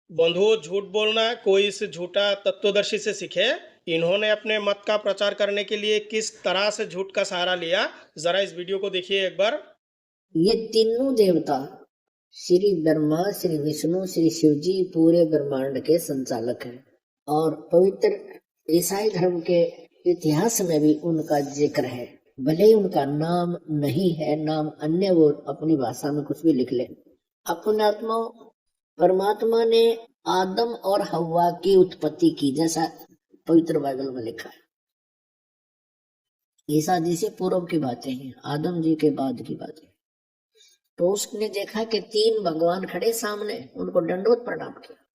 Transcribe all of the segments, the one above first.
बंधुओं, झूठ बोलना कोई इस झूठा तत्वदर्शी से सीखे। इन्होंने अपने मत का प्रचार करने के लिए किस तरह से झूठ का सहारा लिया, जरा इस वीडियो को देखिए एक बार। ये तीनों देवता श्री ब्रह्मा, श्री विष्णु, श्री शिव जी पूरे ब्रह्मांड के संचालक हैं और पवित्र ईसाई धर्म के इतिहास में भी उनका जिक्र है। भले ही उनका नाम नहीं है, नाम अन्य वो अपनी भाषा में कुछ भी लिख ले। अपने परमात्मा ने आदम और हव्वा की उत्पत्ति की, जैसा पवित्र बाइबल में लिखा है। ईसा जी से पूर्व की बातें हैं, आदम जी के बाद की बातें। तो उसने देखा कि तीन भगवान खड़े सामने, उनको दंडवत प्रणाम किया।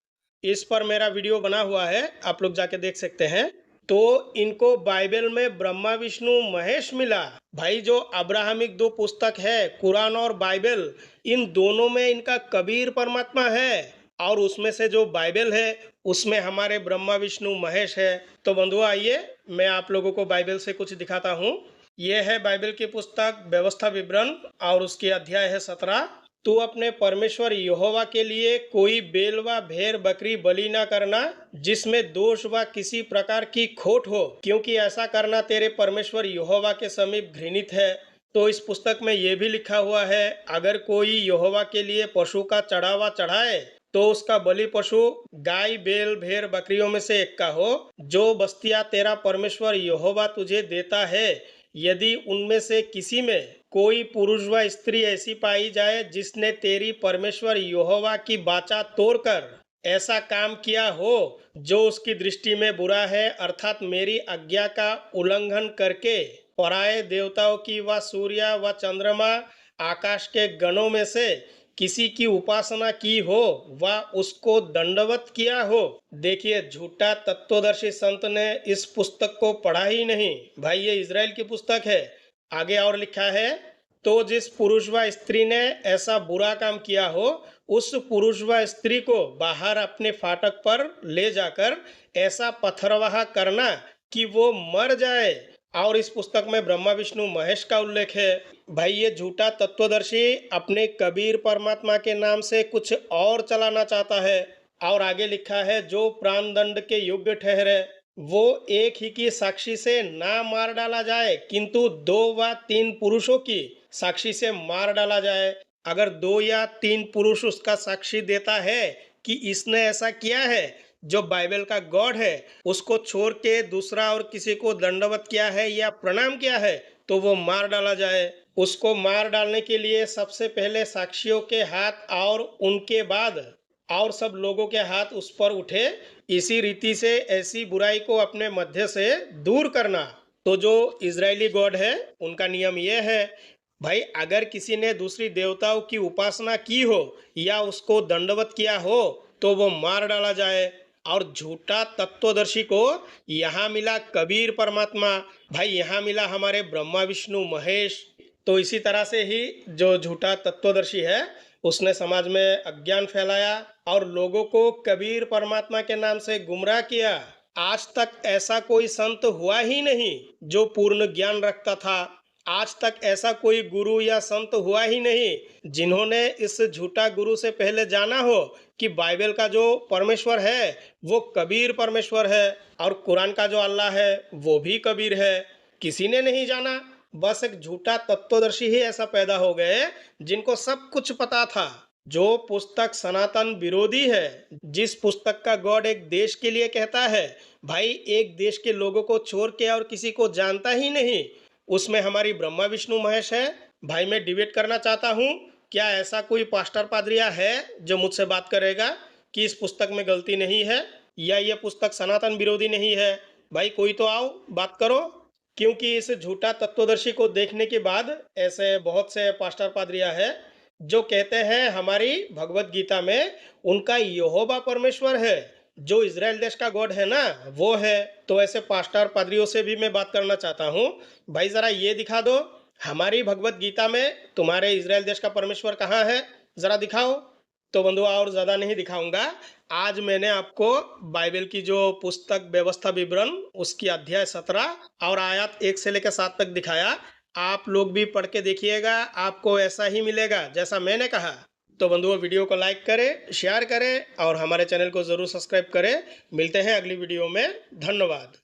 इस पर मेरा वीडियो बना हुआ है, आप लोग जाके देख सकते हैं। तो इनको बाइबल में ब्रह्मा विष्णु महेश मिला। भाई, जो अब्राहमिक दो पुस्तक है, कुरान और बाइबल, इन दोनों में इनका कबीर परमात्मा है और उसमें से जो बाइबल है उसमें हमारे ब्रह्मा विष्णु महेश है। तो बंधुओं, आइए मैं आप लोगों को बाइबल से कुछ दिखाता हूँ। ये है बाइबल की पुस्तक व्यवस्था विवरण और उसकी अध्याय है 17। तू अपने परमेश्वर यहोवा के लिए कोई बेल व भेड़ बकरी बलि न करना जिसमें दोष व किसी प्रकार की खोट हो, क्योंकि ऐसा करना तेरे परमेश्वर यहोवा के समीप घृणित है। तो इस पुस्तक में ये भी लिखा हुआ है, अगर कोई यहोवा के लिए पशु का चढ़ावा चढ़ाए तो उसका बलि पशु गाय, बैल, भेड़, बकरियों में से एक का हो, जो बस्तियां तेरा परमेश्वर यहोवा तुझे देता है। यदि उनमें से किसी में कोई पुरुष व स्त्री ऐसी पाई जाए जिसने तेरी परमेश्वर यहोवा की वाचा तोड़कर ऐसा काम किया हो जो उसकी दृष्टि में बुरा है, अर्थात मेरी आज्ञा का उल्लंघन करके पराये देवताओं की व सूर्य व चंद्रमा, आकाश के गणों में से किसी की उपासना की हो व उसको दंडवत किया हो। देखिए, झूठा तत्वदर्शी संत ने इस पुस्तक को पढ़ा ही नहीं। भाई, ये इजराइल की पुस्तक है। आगे और लिखा है, तो जिस पुरुष व स्त्री ने ऐसा बुरा काम किया हो उस पुरुष व स्त्री को बाहर अपने फाटक पर ले जाकर ऐसा पथरवाह करना कि वो मर जाए। और इस पुस्तक में ब्रह्मा विष्णु महेश का उल्लेख है। भाई, ये झूठा तत्वदर्शी अपने कबीर परमात्मा के नाम से कुछ और चलाना चाहता है। और आगे लिखा है, जो प्राण दंड के योग्य ठहरे वो एक ही की साक्षी से ना मार डाला जाए, किंतु 2 व 3 पुरुषों की साक्षी से मार डाला जाए। अगर 2 या 3 पुरुष उसका साक्षी देता है कि इसने ऐसा किया है, जो बाइबल का गॉड है उसको छोड़ के दूसरा और किसी को दंडवत किया है या प्रणाम किया है, तो वो मार डाला जाए। उसको मार डालने के लिए सबसे पहले साक्षियों के हाथ और उनके बाद और सब लोगों के हाथ उस पर उठे। इसी रीति से ऐसी बुराई को अपने मध्य से दूर करना। तो जो इजरायली गॉड है उनका नियम यह है, भाई, अगर किसी ने दूसरी देवताओं की उपासना की हो या उसको दंडवत किया हो तो वो मार डाला जाए। और झूठा तत्वदर्शी को यहाँ मिला कबीर परमात्मा। भाई, यहाँ मिला हमारे ब्रह्मा विष्णु महेश। तो इसी तरह से ही जो झूठा तत्वदर्शी है उसने समाज में अज्ञान फैलाया और लोगों को कबीर परमात्मा के नाम से गुमराह किया। आज तक ऐसा कोई संत हुआ ही नहीं जो पूर्ण ज्ञान रखता था। आज तक ऐसा कोई गुरु या संत हुआ ही नहीं जिन्होंने इस झूठा गुरु से पहले जाना हो कि बाइबल का जो परमेश्वर है वो कबीर परमेश्वर है और कुरान का जो अल्लाह है वो भी कबीर है। किसी ने नहीं जाना। बस एक झूठा तत्वदर्शी ही ऐसा पैदा हो गए जिनको सब कुछ पता था। जो पुस्तक सनातन विरोधी है, जिस पुस्तक का गॉड एक देश के लिए कहता है, भाई, एक देश के लोगों को छोड़ के और किसी को जानता ही नहीं, उसमें हमारी ब्रह्मा विष्णु महेश है। भाई, मैं डिबेट करना चाहता हूँ, क्या ऐसा कोई पास्टर पादरिया है जो मुझसे बात करेगा कि इस पुस्तक में गलती नहीं है या ये पुस्तक सनातन विरोधी नहीं है? भाई, कोई तो आओ, बात करो। क्योंकि इस झूठा तत्वदर्शी को देखने के बाद ऐसे बहुत से पास्टर पादरिया है जो कहते हैं हमारी भगवत गीता में उनका यहोवा परमेश्वर है, जो इजराइल देश का गॉड है ना, वो है। तो ऐसे पास्टर पादरियों से भी मैं बात करना चाहता हूँ, भाई जरा ये दिखा दो, हमारी भगवत गीता में तुम्हारे इजराइल देश का परमेश्वर कहाँ है, जरा दिखाओ। तो बंधुआ, और ज़्यादा नहीं दिखाऊंगा। आज मैंने आपको बाइबल की जो पुस्तक व्यवस्था विवरण उसकी अध्याय 17 और आयत 1 से लेकर 7 तक दिखाया। आप लोग भी पढ़ के देखिएगा, आपको ऐसा ही मिलेगा जैसा मैंने कहा। तो बंधुओं, वीडियो को लाइक करें, शेयर करें और हमारे चैनल को ज़रूर सब्सक्राइब करें। मिलते हैं अगली वीडियो में। धन्यवाद।